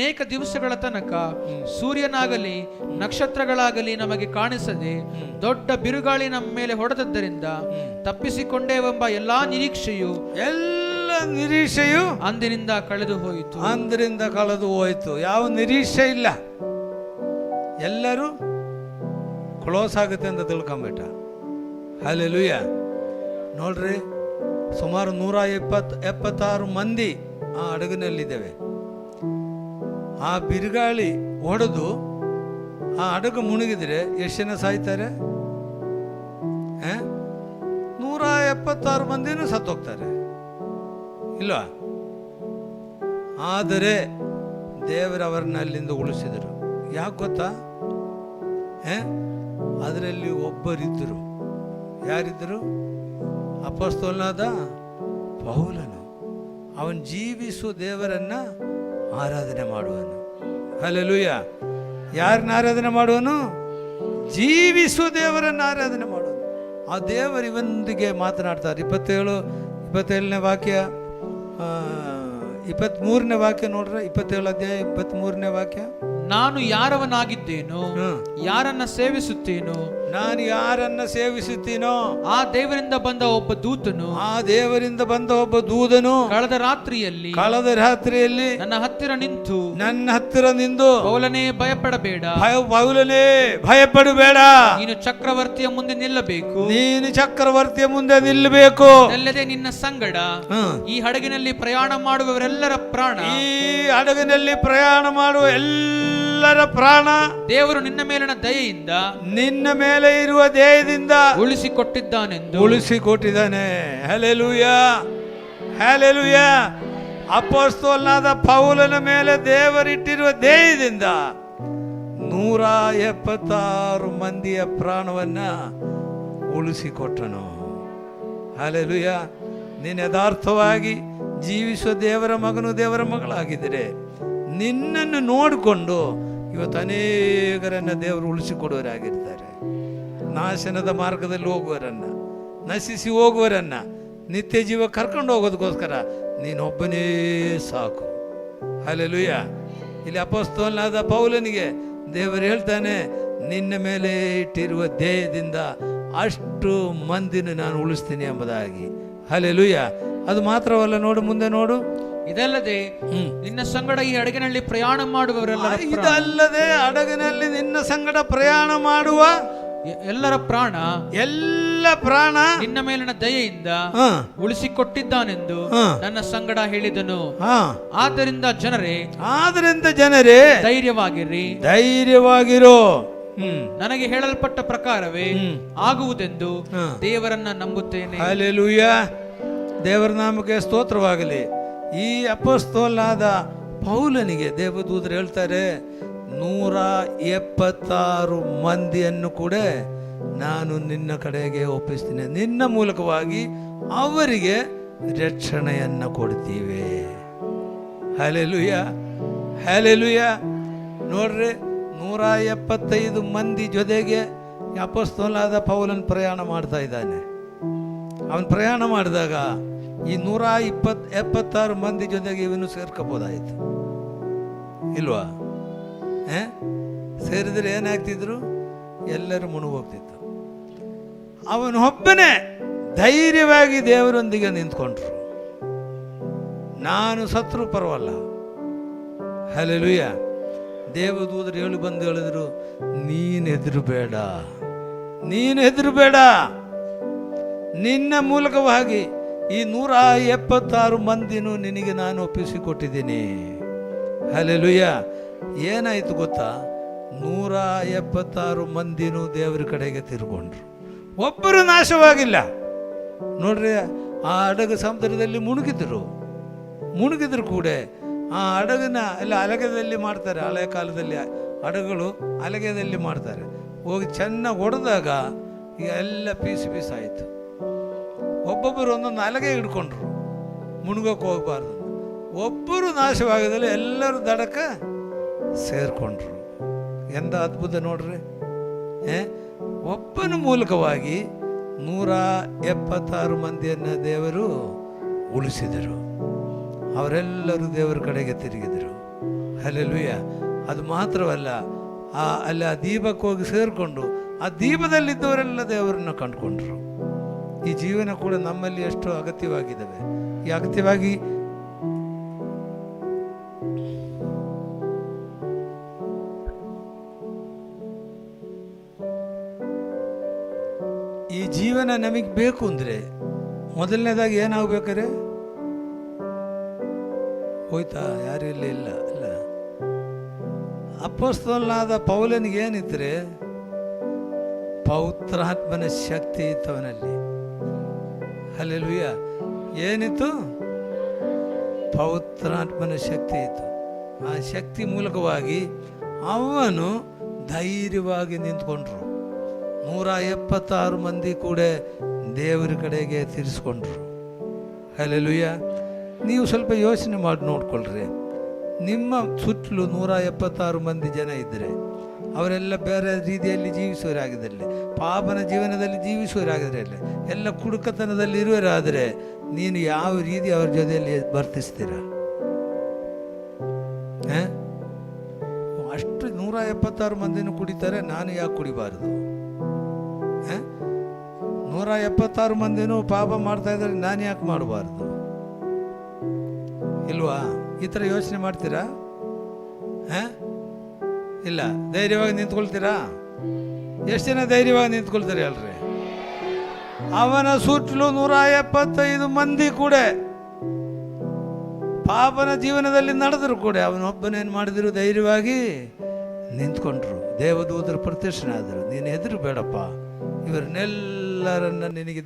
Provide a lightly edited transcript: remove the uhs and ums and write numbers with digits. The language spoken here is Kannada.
ಅನೇಕ ದಿವಸಗಳ ತನಕ ಸೂರ್ಯನಾಗಲಿ ನಕ್ಷತ್ರಗಳಾಗಲಿ ನಮಗೆ ಕಾಣಿಸದೆ ದೊಡ್ಡ ಬಿರುಗಾಳಿ ನಮ್ಮ ಮೇಲೆ ಹೊಡೆದದ್ದರಿಂದ ತಪ್ಪಿಸಿಕೊಂಡೇವೆಂಬ ಎಲ್ಲಾ ನಿರೀಕ್ಷೆಯು ಅಂದಿನಿಂದ ಕಳೆದು ಹೋಯಿತು. ಯಾವ ನಿರೀಕ್ಷೆ ಇಲ್ಲ, ಎಲ್ಲರೂ ಕ್ಲೋಸ್ ಆಗುತ್ತೆ ಅಂತ ತಿಳ್ಕೊಂಬಿಟ್ಟ. ಹಲ್ಲೆಲೂಯ. ನೋಡ್ರಿ, ಸುಮಾರು 176 ಮಂದಿ ಆ ಹಡಗಿನಲ್ಲಿದ್ದೇವೆ. ಆ ಬಿರುಗಾಳಿ ಹೊಡೆದು ಆ ಹಡಗು ಮುಳುಗಿದ್ರೆ ಎಷ್ಟು ಜನ ಸಾಯ್ತಾರೆ? 176 ಮಂದಿನೂ ಸತ್ತೋಗ್ತಾರೆ ಇಲ್ವಾ? ಆದರೆ ದೇವರವರನ್ನ ಅಲ್ಲಿಂದ ಉಳಿಸಿದರು. ಯಾಕೆ ಗೊತ್ತಾ? ಅದರಲ್ಲಿ ಒಬ್ಬರಿದ್ದರು. ಯಾರಿದ್ದರು? ಅಪೊಸ್ತಲನಾದ ಪೌಲನು. ಅವನು ಜೀವಿಸುವ ದೇವರನ್ನ ಆರಾಧನೆ ಮಾಡುವನು. ಹಲ್ಲೆಲೂಯ. ಯಾರನ್ನ ಆರಾಧನೆ ಮಾಡುವನು? ಜೀವಿಸುವ ದೇವರನ್ನ ಆರಾಧನೆ ಮಾಡುವನು. ಆ ದೇವರು ಇವನೊಂದಿಗೆ ಮಾತನಾಡ್ತಾರೆ. 27ನೇ ವಾಕ್ಯ, 23ನೇ ವಾಕ್ಯ ನೋಡ್ರೆ, 27 ಅಧ್ಯಾಯ 23ನೇ ವಾಕ್ಯ. ನಾನು ಯಾರವನಾಗಿದ್ದೇನೋ, ಯಾರನ್ನ ಸೇವಿಸುತ್ತೇನೋ, ನಾನು ಯಾರನ್ನ ಸೇವಿಸುತ್ತೀನೋ ಆ ದೇವರಿಂದ ಬಂದ ಒಬ್ಬ ದೂತನು ಕಳೆದ ರಾತ್ರಿಯಲ್ಲಿ ನನ್ನ ಹತ್ತಿರ ನಿಂತು ಪೌಲನೇ ಭಯಪಡಬೇಡ, ನೀನು ಚಕ್ರವರ್ತಿಯ ಮುಂದೆ ನಿಲ್ಲಬೇಕು, ಅಲ್ಲದೆ ನಿನ್ನ ಸಂಗಡ ಈ ಹಡಗಿನಲ್ಲಿ ಪ್ರಯಾಣ ಮಾಡುವವರೆಲ್ಲರ ಪ್ರಾಣ ದೇವರು ನಿನ್ನ ಮೇಲಿನ ದಯೆಯಿಂದ, ನಿನ್ನ ಮೇಲೆ ಇರುವ ದಯೆಯಿಂದ ಉಳಿಸಿಕೊಟ್ಟಿದ್ದಾನೆ. Hallelujah, hallelujah. ಅಪೊಸ್ತಲನಾದ ಪೌಲನ ಮೇಲೆ ದೇವರಿಟ್ಟಿರುವ ದಯೆಯಿಂದ 176 ಮಂದಿಯ ಪ್ರಾಣವನ್ನ ಉಳಿಸಿಕೊಟ್ಟನು. ಹಲ್ಲೆಲೂಯಾ. ನೀನು ಯಥಾರ್ಥವಾಗಿ ಜೀವಿಸುವ ದೇವರ ಮಗನು, ದೇವರ ಮಗಳಾಗಿದ್ದರೆ ನಿನ್ನನ್ನು ನೋಡಿಕೊಂಡು ಇವತ್ತು ಅನೇಕರನ್ನ ದೇವರು ಉಳಿಸಿಕೊಡುವರಾಗಿರ್ತಾರೆ. ನಾಶನದ ಮಾರ್ಗದಲ್ಲಿ ಹೋಗುವರನ್ನ, ನಶಿಸಿ ಹೋಗುವರನ್ನ ನಿತ್ಯ ಜೀವ ಕರ್ಕೊಂಡು ಹೋಗೋದಕ್ಕೋಸ್ಕರ ನೀನೊಬ್ಬನೇ ಸಾಕು. ಹಲ್ಲೆಲೂಯ. ಇಲ್ಲಿ ಅಪೊಸ್ತಲನಾದ ಪೌಲನಿಗೆ ದೇವರು ಹೇಳ್ತಾನೆ, ನಿನ್ನ ಮೇಲೆ ಇಟ್ಟಿರುವ ಧ್ಯೇಯದಿಂದ ಅಷ್ಟು ಮಂದಿನ ನಾನು ಉಳಿಸ್ತೀನಿ ಎಂಬುದಾಗಿ. ಹಲ್ಲೆಲೂಯ. ಅದು ಮಾತ್ರವಲ್ಲ, ನೋಡು, ಮುಂದೆ ನೋಡು. ಇದಲ್ಲದೆ ನಿನ್ನ ಸಂಗಡ ಈ ಹಡಗಿನಲ್ಲಿ ಪ್ರಯಾಣ ಮಾಡುವವರೆಲ್ಲ, ಇದಲ್ಲದೆ ಹಡಗಿನಲ್ಲಿ ನಿನ್ನ ಸಂಗಡ ಪ್ರಯಾಣ ಮಾಡುವ ಎಲ್ಲರ ಪ್ರಾಣ ನಿನ್ನ ಮೇಲಿನ ದಯೆಯಿಂದ ಉಳಿಸಿಕೊಟ್ಟಿದ್ದಾನೆಂದು ನನ್ನ ಸಂಗಡ ಹೇಳಿದನು. ಆದ್ದರಿಂದ ಜನರೇ ಧೈರ್ಯವಾಗಿರೋ, ನನಗೆ ಹೇಳಲ್ಪಟ್ಟ ಪ್ರಕಾರವೇ ಆಗುವುದೆಂದು ದೇವರನ್ನ ನಂಬುತ್ತೇನೆ. ಹಲ್ಲೆಲೂಯಾ. ದೇವರ ನಾಮಕ್ಕೆ ಸ್ತೋತ್ರವಾಗಲಿ. ಈ ಅಪೊಸ್ತಲನಾದ ಪೌಲನಿಗೆ ದೇವದೂತರು ಹೇಳ್ತಾರೆ, 176 ಮಂದಿಯನ್ನು ಕೂಡ ನಾನು ನಿನ್ನ ಕಡೆಗೆ ಒಪ್ಪಿಸ್ತೀನಿ, ನಿನ್ನ ಮೂಲಕವಾಗಿ ಅವರಿಗೆ ರಕ್ಷಣೆಯನ್ನ ಕೊಡ್ತೀವಿ. Hallelujah, hallelujah. ನೋಡ್ರಿ, 175 ಮಂದಿ ಜೊತೆಗೆ ಅಪೊಸ್ತಲನಾದ ಪೌಲನ್ ಪ್ರಯಾಣ ಮಾಡ್ತಾ ಇದ್ದಾನೆ. ಅವನು ಪ್ರಯಾಣ ಮಾಡಿದಾಗ ಈ 176 ಮಂದಿ ಜೊತೆಗೆ ಇವನು ಸೇರ್ಕೋಬೋದಾಯ್ತು ಇಲ್ವಾ? ಸೇರಿದ್ರೆ ಏನಾಗ್ತಿದ್ರು? ಎಲ್ಲರೂ ಮುಳುಗೋಗ್ತಿತ್ತು. ಅವನೊಬ್ಬನೇ ಧೈರ್ಯವಾಗಿ ದೇವರೊಂದಿಗೆ ನಿಂತ್ಕೊಂಡ್ರು. ನಾನು ಸತ್ರು ಪರವಲ್ಲ. ಹಲ್ಲೆಲೂಯ. ದೇವದೂತರು ಹೇಳಿದ್ರು, ನೀನು ಹೆದರಬೇಡ, ನಿನ್ನ ಮೂಲಕವಾಗಿ ಈ 176 ಮಂದಿನೂ ನಿನಗೆ ನಾನು ಒಪ್ಪಿಸಿಕೊಟ್ಟಿದ್ದೀನಿ. ಹಲ್ಲೆಲೂಯ. ಏನಾಯ್ತು ಗೊತ್ತಾ? 176 ಮಂದಿನೂ ದೇವರ ಕಡೆಗೆ ತಿರ್ಕೊಂಡ್ರು. ಒಬ್ಬರು ನಾಶವಾಗಿಲ್ಲ. ನೋಡ್ರಿ, ಆ ಹಡಗು ಸಮುದ್ರದಲ್ಲಿ ಮುಳುಗಿದ್ರು ಕೂಡ ಆ ಹಡಗನ್ನ ಎಲ್ಲ ಅಲಗೆದಲ್ಲಿ ಮಾಡ್ತಾರೆ. ಹಳೆ ಕಾಲದಲ್ಲಿ ಹಡಗುಗಳು ಅಲಗೆದಲ್ಲಿ ಮಾಡ್ತಾರೆ. ಹೋಗಿ ಚೆನ್ನಾಗಿ ಹೊಡೆದಾಗ ಎಲ್ಲ ಪೀಸ್ ಆಯಿತು. ಒಬ್ಬೊಬ್ಬರು ಒಂದೊಂದು ಅಲಗೆ ಹಿಡ್ಕೊಂಡ್ರು, ಮುಳುಗೋಕೆ ಹೋಗಬಾರ್ದು. ಒಬ್ಬರು ನಾಶವಾಗದಲ್ಲಿ ಎಲ್ಲರೂ ದಡಕ್ಕೆ ಸೇರ್ಕೊಂಡ್ರು. ಎಂಥ ಅದ್ಭುತ ನೋಡ್ರಿ. ಒಬ್ಬನ ಮೂಲಕವಾಗಿ 176 ಮಂದಿಯನ್ನು ದೇವರು ಉಳಿಸಿದರು. ಅವರೆಲ್ಲರೂ ದೇವರ ಕಡೆಗೆ ತಿರುಗಿದರು. ಹಲ್ಲೆಲೂಯ. ಅದು ಮಾತ್ರವಲ್ಲ, ಅಲ್ಲಿ ಆ ದೀಪಕ್ಕೆ ಹೋಗಿ ಸೇರಿಕೊಂಡು ಆ ದೀಪದಲ್ಲಿದ್ದವರೆಲ್ಲ ದೇವರನ್ನು ಕಂಡುಕೊಂಡ್ರು. ಈ ಜೀವನ ಕೂಡ ನಮ್ಮಲ್ಲಿ ಎಷ್ಟು ಅಗತ್ಯವಾಗಿದ್ದಾವೆ. ಈ ಅಗತ್ಯವಾಗಿ ಈ ಜೀವನ ನಮಗೆ ಬೇಕು ಅಂದರೆ ಮೊದಲನೇದಾಗಿ ಏನಾಗಬೇಕಾರೆ ಹೋಯ್ತಾ? ಯಾರು ಇಲ್ಲಿ ಇಲ್ಲ ಅಲ್ಲ. ಅಪೊಸ್ತಲನಾದ ಪೌಲನಿಗೆ ಏನಿದ್ರೆ ಪವಿತ್ರಾತ್ಮನ ಶಕ್ತಿ ಇತ್ತು ಅವನಲ್ಲಿ. ಹಲ್ಲೆಲೂಯ. ಏನಿತ್ತು? ಪವಿತ್ರಾತ್ಮನ ಶಕ್ತಿ ಇತ್ತು. ಆ ಶಕ್ತಿ ಮೂಲಕವಾಗಿ ಅವನು ಧೈರ್ಯವಾಗಿ ನಿಂತ್ಕೊಂಡ್ರು. 176 ಮಂದಿ ಕೂಡ ದೇವರ ಕಡೆಗೆ ತಿರ್ಸ್ಕೊಂಡ್ರು. ಹಲ್ಲೆಲೂಯ. ನೀವು ಸ್ವಲ್ಪ ಯೋಚನೆ ಮಾಡಿ ನೋಡ್ಕೊಳ್ರಿ. ನಿಮ್ಮ ಸುತ್ತಲೂ 176 ಮಂದಿ ಜನ ಇದ್ದರೆ ಅವರೆಲ್ಲ ಬೇರೆ ರೀತಿಯಲ್ಲಿ ಜೀವಿಸುವರಾಗಿದ್ದಲ್ಲಿ, ಪಾಪನ ಜೀವನದಲ್ಲಿ ಜೀವಿಸುವರಾಗಿದ್ರಲ್ಲಿ, ಎಲ್ಲ ಕುಡುಕತನದಲ್ಲಿ ಇರುವರಾದರೆ ನೀನು ಯಾವ ರೀತಿ ಅವ್ರ ಜೊತೆಯಲ್ಲಿ ವರ್ತಿಸ್ತೀರ? ಅಷ್ಟು 176 ಮಂದಿನೂ ಕುಡಿತಾರೆ, ನಾನು ಯಾಕೆ ಕುಡಿಬಾರದು? 176 ಮಂದಿನೂ ಪಾಪ ಮಾಡ್ತಾ ಇದ್ದಾರೆ, ನಾನು ಯಾಕೆ ಮಾಡಬಾರ್ದು? ಇಲ್ವಾ? ಈ ಥರ ಯೋಚನೆ ಮಾಡ್ತೀರಾ? ಇಲ್ಲ. ಧೈರ್ಯವಾಗಿ ನಿಂತ್ಕೊಳ್ತೀರಾ? ಎಷ್ಟು ಜನ ಧೈರ್ಯವಾಗಿ ನಿಂತ್ಕೊಳ್ತಾರೆ ಅಲ್ರಿ? ಅವನ ಸುತ್ತಲೂ 175 ಮಂದಿ ಕೂಡ ಪಾಪನ ಜೀವನದಲ್ಲಿ ನಡೆದ್ರು ಕೂಡ ಅವನೊಬ್ಬನೇನು ಮಾಡಿದ್ರು? ಧೈರ್ಯವಾಗಿ ನಿಂತ್ಕೊಂಡ್ರು. ದೇವದೂತರ ಪ್ರತ್ಯಕ್ಷನಾದರು. ನೀನು ಹೆದರು ಬೇಡಪ್ಪ, ಇವರನ್ನೆಲ್ಲರನ್ನ ನಿನಗೆ